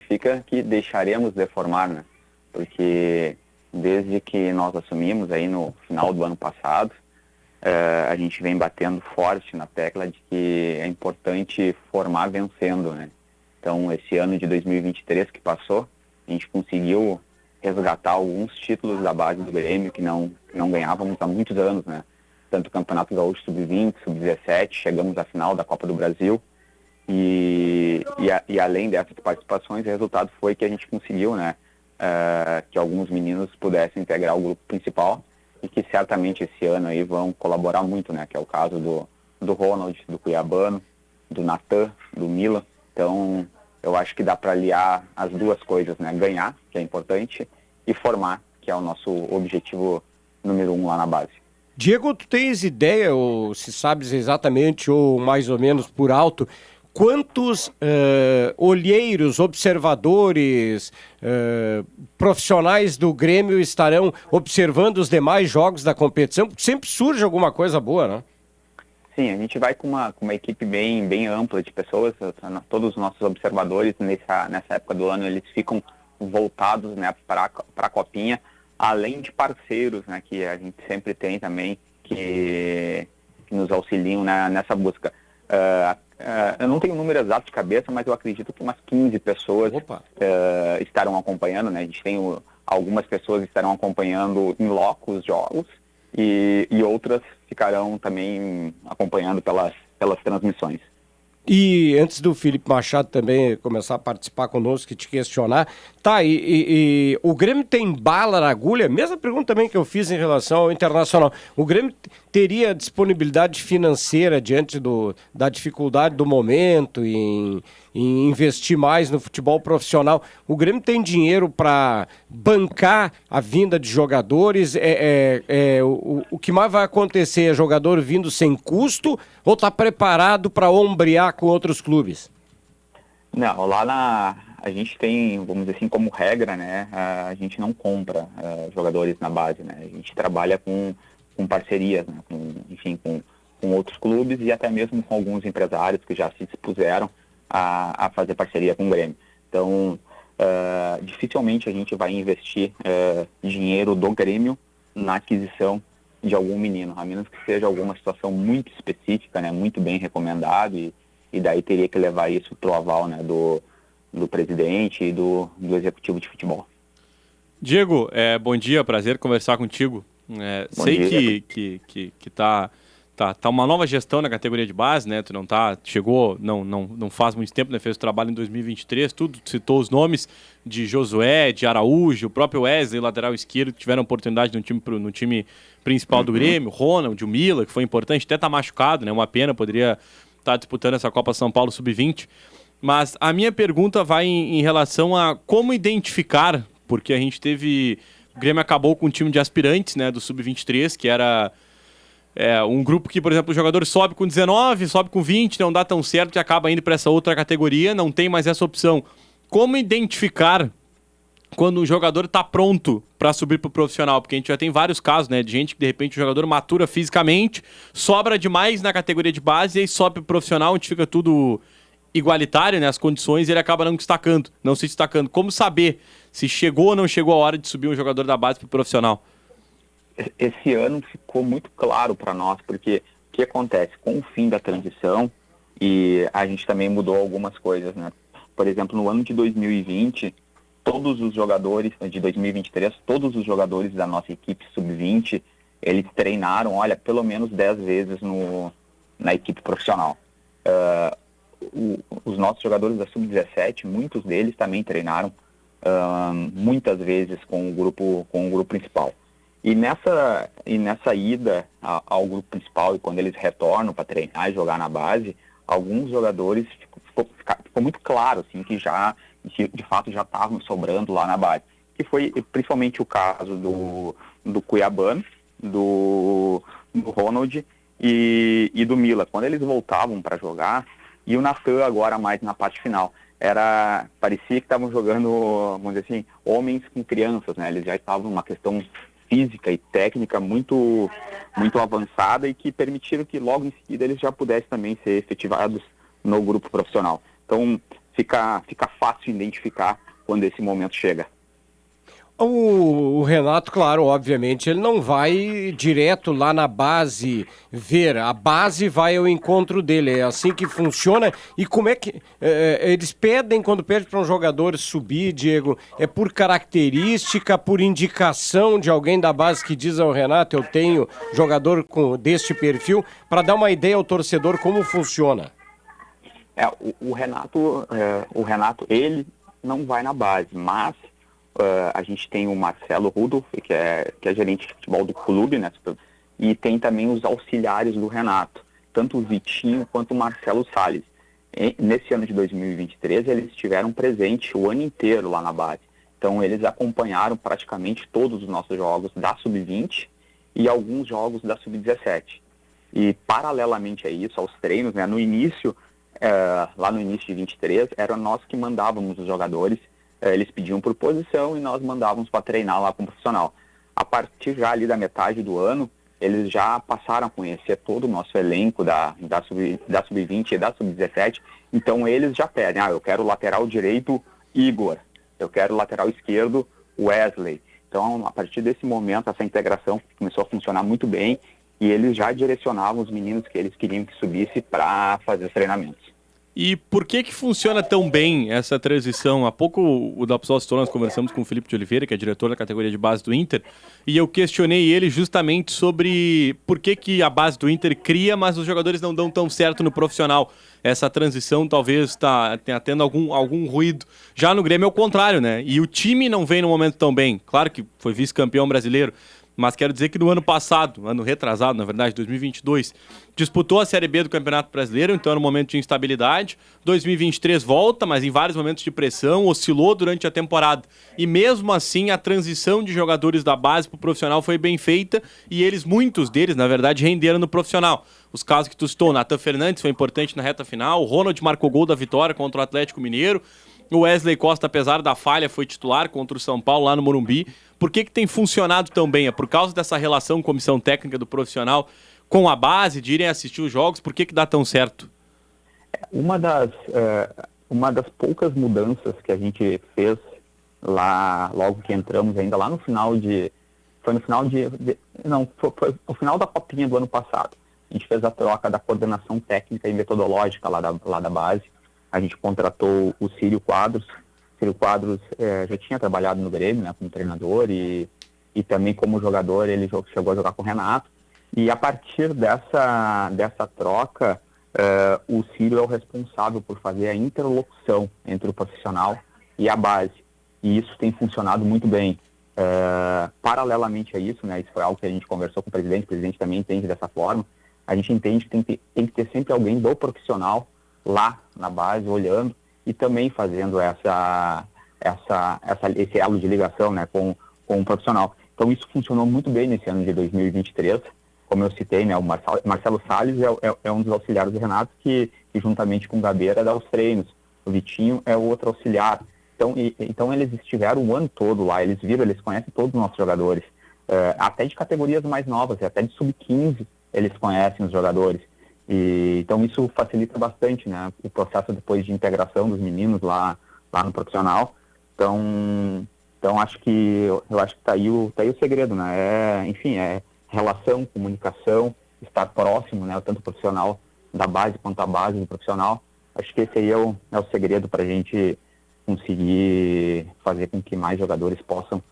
significa que deixaremos de formar, né? Porque desde que nós assumimos aí no final do ano passado, a gente vem batendo forte na tecla de que é importante formar vencendo, né? Então, esse ano de 2023 que passou, a gente conseguiu resgatar alguns títulos da base do Grêmio que não ganhávamos há muitos anos, né? Tanto o Campeonato Gaúcho Sub-20, Sub-17, chegamos à final da Copa do Brasil e além dessas participações, o resultado foi que a gente conseguiu, né? Que alguns meninos pudessem integrar o grupo principal e que certamente esse ano aí vão colaborar muito, né? Que é o caso do Ronald, do Cuiabano, do Natan, do Mila. Então, eu acho que dá para aliar as duas coisas, né? Ganhar, que é importante, e formar, que é o nosso objetivo número 1 lá na base. Diego, tu tens ideia, ou se sabes exatamente, ou mais ou menos por alto, quantos olheiros, observadores, profissionais do Grêmio estarão observando os demais jogos da competição? Sempre surge alguma coisa boa, né? Sim, a gente vai com uma equipe bem ampla de pessoas. Todos os nossos observadores nessa época do ano, eles ficam voltados, né, para a Copinha, além de parceiros, né, que a gente sempre tem também, que nos auxiliam, né, nessa busca. Eu não tenho o número exato de cabeça, mas eu acredito que umas 15 pessoas estarão acompanhando, né? A gente tem algumas pessoas que estarão acompanhando em loco os jogos e outras ficarão também acompanhando pelas transmissões. E antes do Felipe Machado também começar a participar conosco e te questionar, tá, e o Grêmio tem bala na agulha? Mesma pergunta também que eu fiz em relação ao Internacional. O Grêmio teria disponibilidade financeira diante da dificuldade do momento em investir mais no futebol profissional? O Grêmio tem dinheiro para bancar a vinda de jogadores? O que mais vai acontecer? É jogador vindo sem custo ou está preparado para ombrear com outros clubes? Não, a gente tem, vamos dizer assim, como regra, né? A gente não compra jogadores na base, né? A gente trabalha com parcerias, né? Com outros clubes e até mesmo com alguns empresários que já se dispuseram a fazer parceria com o Grêmio. Então, dificilmente a gente vai investir dinheiro do Grêmio na aquisição de algum menino, a menos que seja alguma situação muito específica, né, muito bem recomendado, e daí teria que levar isso para o aval, né, do presidente e do executivo de futebol. Diego, bom dia, prazer conversar contigo. Sei que tá uma nova gestão na categoria de base, né? Tu chegou, não faz muito tempo, né? Fez o trabalho em 2023, tudo, citou os nomes de Josué, de Araújo, o próprio Wesley, lateral esquerdo, que tiveram oportunidade no time principal do Grêmio, Ronald, o Mila, que foi importante, até tá machucado, né? Uma pena, poderia estar disputando essa Copa São Paulo Sub-20. Mas a minha pergunta vai em relação a como identificar, porque a gente o Grêmio acabou com um time de aspirantes, né? Do Sub-23, que era um grupo que, por exemplo, o jogador sobe com 19, sobe com 20, não dá tão certo e acaba indo para essa outra categoria, não tem mais essa opção. Como identificar quando o jogador está pronto para subir para o profissional? Porque a gente já tem vários casos, né, de gente que de repente o jogador matura fisicamente, sobra demais na categoria de base e aí sobe para o profissional, onde fica tudo igualitário, né, as condições, e ele acaba não se destacando. Como saber se chegou ou não chegou a hora de subir um jogador da base para o profissional? Esse ano ficou muito claro para nós, porque o que acontece com o fim da transição, e a gente também mudou algumas coisas, né? Por exemplo, no ano de 2020, todos os jogadores, de 2023, todos os jogadores da nossa equipe sub-20, eles treinaram, pelo menos 10 vezes na equipe profissional. Os nossos jogadores da sub-17, muitos deles também treinaram muitas vezes com o grupo principal. E nessa ida ao grupo principal, e quando eles retornam para treinar e jogar na base, alguns jogadores ficou muito claro assim, que de fato já estavam sobrando lá na base. Que foi principalmente o caso do Cuiabano, do Ronald e do Mila. Quando eles voltavam para jogar, e o Natan agora mais na parte final, parecia que estavam jogando, vamos dizer assim, homens com crianças, né? Eles já estavam numa questão física e técnica muito avançada e que permitiram que logo em seguida eles já pudessem também ser efetivados no grupo profissional. Então, fica fácil identificar quando esse momento chega. O Renato, claro, obviamente, ele não vai direto lá na base ver. A base vai ao encontro dele. É assim que funciona. E como é que eles pedem, quando pedem para um jogador subir, Diego? É por característica, por indicação de alguém da base que diz ao Renato, eu tenho jogador deste perfil, para dar uma ideia ao torcedor como funciona? O Renato, ele não vai na base, mas a gente tem o Marcelo Rudolph, que é gerente de futebol do clube, né? E tem também os auxiliares do Renato, tanto o Vitinho quanto o Marcelo Salles. Nesse ano de 2023, eles estiveram presentes o ano inteiro lá na base. Então, eles acompanharam praticamente todos os nossos jogos da Sub-20 e alguns jogos da Sub-17. E, paralelamente a isso, aos treinos, né? No início, lá no início de 23, era nós que mandávamos os jogadores. Eles pediam por posição e nós mandávamos para treinar lá com o profissional. A partir já ali da metade do ano, eles já passaram a conhecer todo o nosso elenco da Sub-20 e da Sub-17. Então eles já pedem, eu quero o lateral direito Igor, eu quero o lateral esquerdo Wesley. Então, a partir desse momento, essa integração começou a funcionar muito bem e eles já direcionavam os meninos que eles queriam que subisse para fazer os treinamentos. E por que funciona tão bem essa transição? Há pouco o Dapsol citou, nós conversamos com o Felipe de Oliveira, que é diretor da categoria de base do Inter, e eu questionei ele justamente sobre por que a base do Inter cria, mas os jogadores não dão tão certo no profissional. Essa transição talvez tenha tendo algum ruído. Já no Grêmio é o contrário, né? E o time não vem no momento tão bem. Claro que foi vice-campeão brasileiro, mas quero dizer que no ano passado, ano retrasado, na verdade, 2022, disputou a Série B do Campeonato Brasileiro, então era um momento de instabilidade. 2023 volta, mas em vários momentos de pressão, oscilou durante a temporada. E mesmo assim, a transição de jogadores da base para o profissional foi bem feita e muitos deles, na verdade, renderam no profissional. Os casos que tu citou, Nathan Fernandes foi importante na reta final, o Ronald marcou gol da vitória contra o Atlético Mineiro, o Wesley Costa, apesar da falha, foi titular contra o São Paulo lá no Morumbi. Por que tem funcionado tão bem? É por causa dessa relação comissão técnica do profissional com a base, de irem assistir os jogos? Por que dá tão certo? Uma das poucas mudanças que a gente fez lá, logo que entramos, ainda lá no final foi o final da copinha do ano passado. A gente fez a troca da coordenação técnica e metodológica lá da base. A gente contratou o Círio Quadros. O Círio Quadros já tinha trabalhado no Grêmio, né, como treinador e também como jogador. Ele chegou a jogar com o Renato. E a partir dessa troca, o Círio é o responsável por fazer a interlocução entre o profissional e a base. E isso tem funcionado muito bem. Paralelamente a isso, né, isso foi algo que a gente conversou com o presidente também entende dessa forma. A gente entende que tem que ter sempre alguém do profissional lá na base, olhando e também fazendo esse elo de ligação, né, com o profissional. Então isso funcionou muito bem nesse ano de 2023. Como eu citei, né, o Marcelo Salles é um dos auxiliares do Renato que juntamente com o Gabeira dá os treinos. O Vitinho é o outro auxiliar. Então eles estiveram o ano todo lá, eles conhecem todos os nossos jogadores. Até de categorias mais novas, até de sub-15 eles conhecem os jogadores. Então isso facilita bastante, né, o processo depois de integração dos meninos lá no profissional. Então eu acho que tá aí o segredo, né? É relação, comunicação, estar próximo, né, tanto o profissional da base quanto a base do profissional. Acho que esse aí é o segredo para a gente conseguir fazer com que mais jogadores possam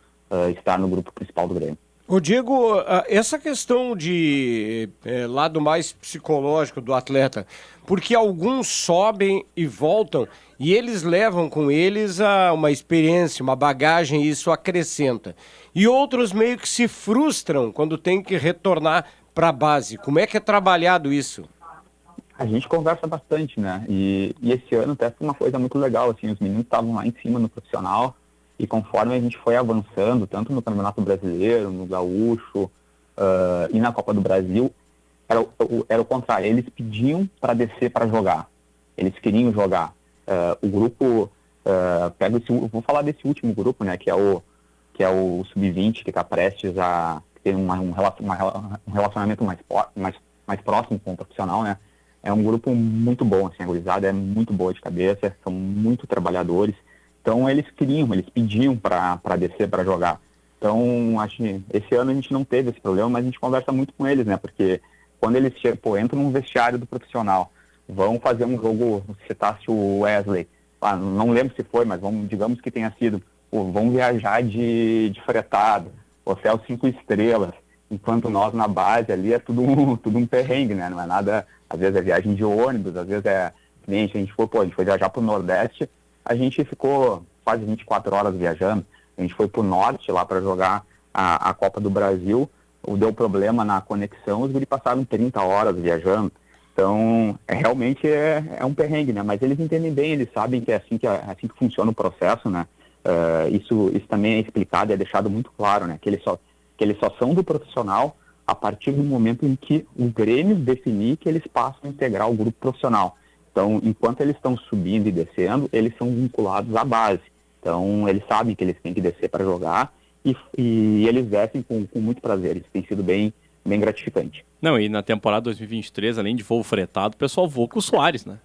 estar no grupo principal do Grêmio. Ô Diego, essa questão de lado mais psicológico do atleta, porque alguns sobem e voltam e eles levam com eles uma experiência, uma bagagem, e isso acrescenta. E outros meio que se frustram quando tem que retornar para a base. Como é que é trabalhado isso? A gente conversa bastante, né? E esse ano até foi uma coisa muito legal, assim, os meninos estavam lá em cima no profissional. E conforme a gente foi avançando, tanto no Campeonato Brasileiro, no Gaúcho e na Copa do Brasil, era o contrário. Eles pediam para descer para jogar. Eles queriam jogar. O grupo, vou falar desse último grupo, né, que é o Sub-20, que está prestes a ter um relacionamento mais próximo com o profissional, né? é um grupo muito bom, assim, a gurizada é muito boa de cabeça, são muito trabalhadores. Então eles pediam para descer para jogar. Então, acho que esse ano a gente não teve esse problema, mas a gente conversa muito com eles, né? Porque quando eles chegam, entram num vestiário do profissional, vão fazer um jogo, citasse o Wesley, não lembro se foi, mas digamos que tenha sido, vão viajar de fretado, hotel 5 estrelas, enquanto nós na base ali é tudo um perrengue, né? Não é nada, às vezes é viagem de ônibus, às vezes a gente foi viajar para o Nordeste, a gente ficou quase 24 horas viajando, a gente foi para o Norte lá para jogar a Copa do Brasil, deu problema na conexão, os guris passaram 30 horas viajando. Então, realmente é um perrengue, né? Mas eles entendem bem, eles sabem que é assim que funciona o processo, né? Isso também é explicado, é deixado muito claro, né? Que eles só são do profissional a partir do momento em que o Grêmio definir que eles passam a integrar o grupo profissional. Então, enquanto eles estão subindo e descendo, eles são vinculados à base. Então, eles sabem que eles têm que descer para jogar e eles descem com muito prazer. Isso tem sido bem gratificante. Não, e na temporada 2023, além de voo fretado, o pessoal voou com o Soares, né?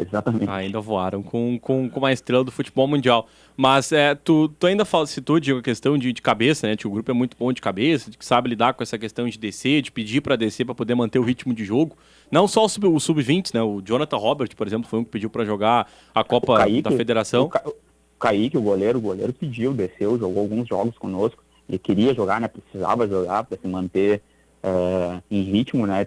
Exatamente. Ainda voaram com uma estrela do futebol mundial. Mas tu ainda citou, Diego, a questão de cabeça, né? Que o grupo é muito bom de cabeça, que sabe lidar com essa questão de descer, de pedir para descer para poder manter o ritmo de jogo. Não só o sub-20, né? O Jonathan Robert, por exemplo, foi um que pediu para jogar a Copa da Federação. O Kaique, o goleiro pediu, desceu, jogou alguns jogos conosco. Ele queria jogar, né? Precisava jogar para se manter em ritmo, né?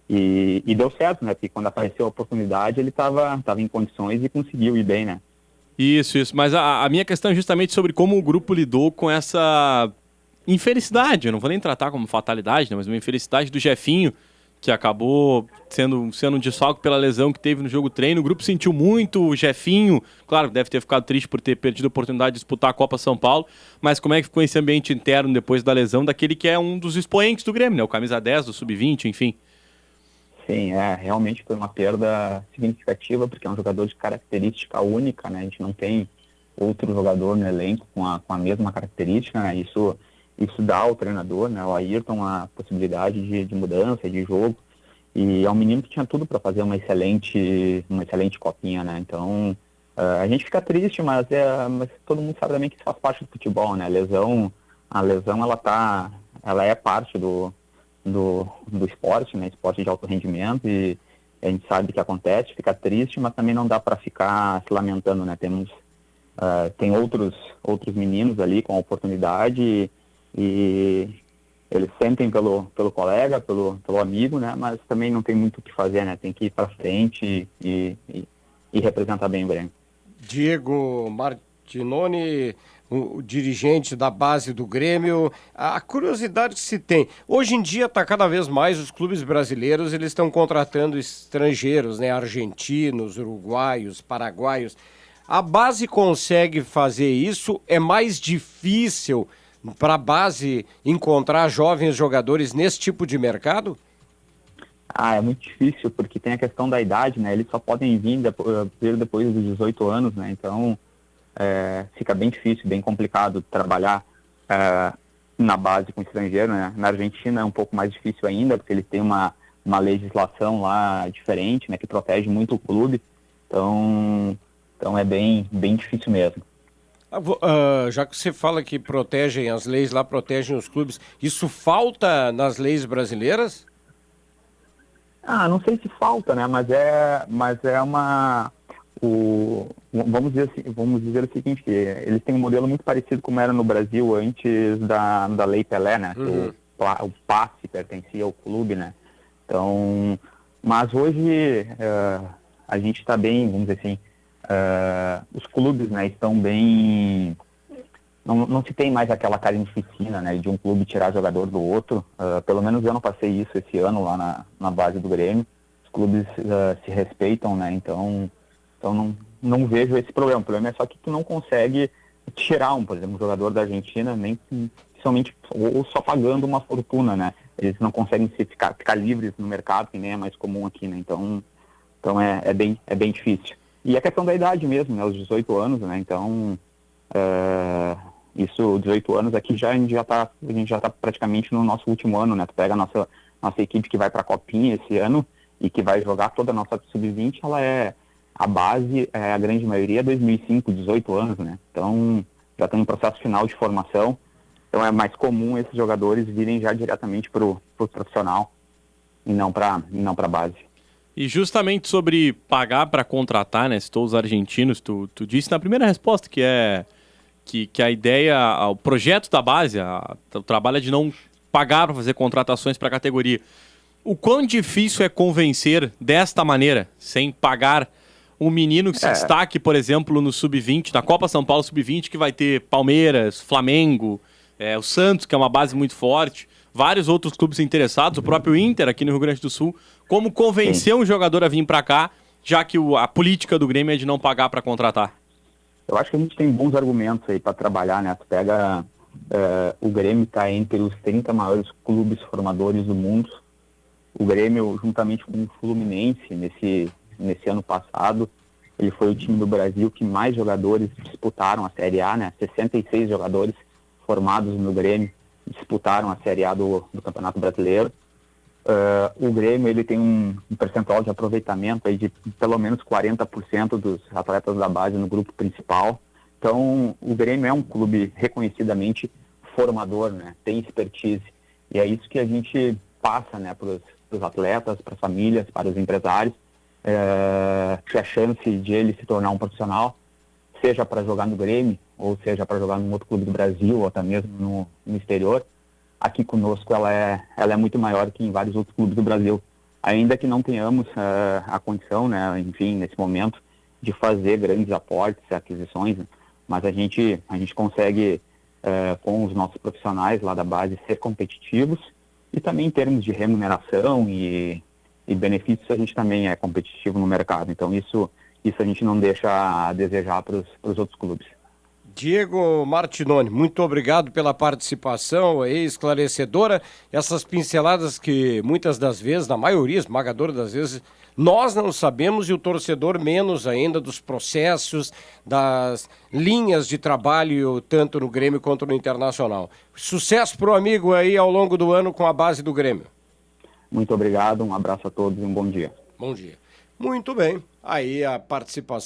E deu certo, né? Porque quando apareceu a oportunidade, ele estava em condições e conseguiu ir bem, né? Isso. Mas a minha questão é justamente sobre como o grupo lidou com essa infelicidade. Eu não vou nem tratar como fatalidade, né? Mas uma infelicidade do Jefinho, que acabou sendo um desfalque pela lesão que teve no jogo treino. O grupo sentiu muito, o Jefinho, claro, deve ter ficado triste por ter perdido a oportunidade de disputar a Copa São Paulo, mas como é que ficou esse ambiente interno depois da lesão daquele que é um dos expoentes do Grêmio, né? O camisa 10 do Sub-20, enfim. Sim, realmente foi uma perda significativa, porque é um jogador de característica única, né? A gente não tem outro jogador no elenco com a mesma característica, né? Isso dá ao treinador, né? O Ayrton, a possibilidade de mudança, de jogo, e é um menino que tinha tudo para fazer uma excelente copinha, né? Então, a gente fica triste, mas todo mundo sabe também que isso faz parte do futebol, né? A lesão ela é parte do esporte, né? Esporte de alto rendimento, e a gente sabe que acontece, fica triste, mas também não dá para ficar se lamentando, né? Tem outros meninos ali com a oportunidade e eles sentem pelo colega, pelo amigo, né? Mas também não tem muito o que fazer, né? Tem que ir para frente e representar bem o Grêmio. Diego Martinoni, o dirigente da base do Grêmio, a curiosidade que se tem, hoje em dia está cada vez mais os clubes brasileiros, eles estão contratando estrangeiros, né? Argentinos, uruguaios, paraguaios. A base consegue fazer isso? É mais difícil para a base encontrar jovens jogadores nesse tipo de mercado? É muito difícil, porque tem a questão da idade, né? Eles só podem vir depois dos 18 anos, né? Então, fica bem difícil, bem complicado trabalhar na base com estrangeiro, né? Na Argentina é um pouco mais difícil ainda, porque eles têm uma legislação lá diferente, né? Que protege muito o clube. Então é bem difícil mesmo. Já que você fala que protegem as leis lá, protegem os clubes, isso falta nas leis brasileiras? Não sei se falta, né? Mas é uma... vamos dizer o seguinte, que eles têm um modelo muito parecido como era no Brasil antes da Lei Pelé, né? Uhum. O passe pertencia ao clube, né? Então, mas hoje a gente está bem, vamos dizer assim, os clubes, né, estão bem... Não se tem mais aquela carnificina, né, de um clube tirar jogador do outro. Pelo menos eu não passei isso esse ano lá na base do Grêmio. Os clubes se respeitam, né, então não vejo esse problema. O problema é só que tu não consegue tirar por exemplo, um jogador da Argentina, nem somente ou só pagando uma fortuna, né. Eles não conseguem ficar livres no mercado, que nem é mais comum aqui, né. Então é bem difícil. E a questão da idade mesmo, né, os 18 anos, né, então... Isso, 18 anos aqui, a gente já tá praticamente no nosso último ano, né? Tu pega a nossa equipe que vai para a Copinha esse ano, e que vai jogar toda a nossa sub-20, a base, a grande maioria é 2005, 18 anos, né? Então, já estão em processo final de formação, então é mais comum esses jogadores virem já diretamente para o profissional e não para a base. E justamente sobre pagar para contratar, né? Citou os argentinos, tu disse na primeira resposta que a ideia, o projeto da base, o trabalho é de não pagar para fazer contratações para a categoria. O quão difícil é convencer desta maneira, sem pagar um menino que se destaque, por exemplo, no Sub-20, na Copa São Paulo Sub-20, que vai ter Palmeiras, Flamengo, o Santos, que é uma base muito forte, vários outros clubes interessados, o próprio Inter aqui no Rio Grande do Sul. Como convencer um jogador a vir para cá, já que a política do Grêmio é de não pagar para contratar? Eu acho que a gente tem bons argumentos aí para trabalhar, né? Tu pega, o Grêmio está entre os 30 maiores clubes formadores do mundo. O Grêmio, juntamente com o Fluminense, nesse ano passado, ele foi o time do Brasil que mais jogadores disputaram a Série A, né? 66 jogadores formados no Grêmio disputaram a Série A do Campeonato Brasileiro. O Grêmio ele tem um percentual de aproveitamento aí de pelo menos 40% dos atletas da base no grupo principal. Então, o Grêmio é um clube reconhecidamente formador, né? Tem expertise. E é isso que a gente passa, né, para os atletas, para as famílias, para os empresários, que a chance de ele se tornar um profissional, seja para jogar no Grêmio, ou seja para jogar num outro clube do Brasil, ou até mesmo no exterior, aqui conosco ela é muito maior que em vários outros clubes do Brasil. Ainda que não tenhamos a condição, né, enfim, nesse momento, de fazer grandes aportes, aquisições, né, mas a gente consegue, com os nossos profissionais lá da base, ser competitivos, e também em termos de remuneração e benefícios a gente também é competitivo no mercado. Então isso a gente não deixa a desejar para os outros clubes. Diego Martinoni, muito obrigado pela participação aí, esclarecedora. Essas pinceladas que muitas das vezes, na maioria esmagadora das vezes, nós não sabemos e o torcedor menos ainda dos processos, das linhas de trabalho, tanto no Grêmio quanto no Internacional. Sucesso pro amigo aí ao longo do ano com a base do Grêmio. Muito obrigado, um abraço a todos e um bom dia. Bom dia. Muito bem, aí a participação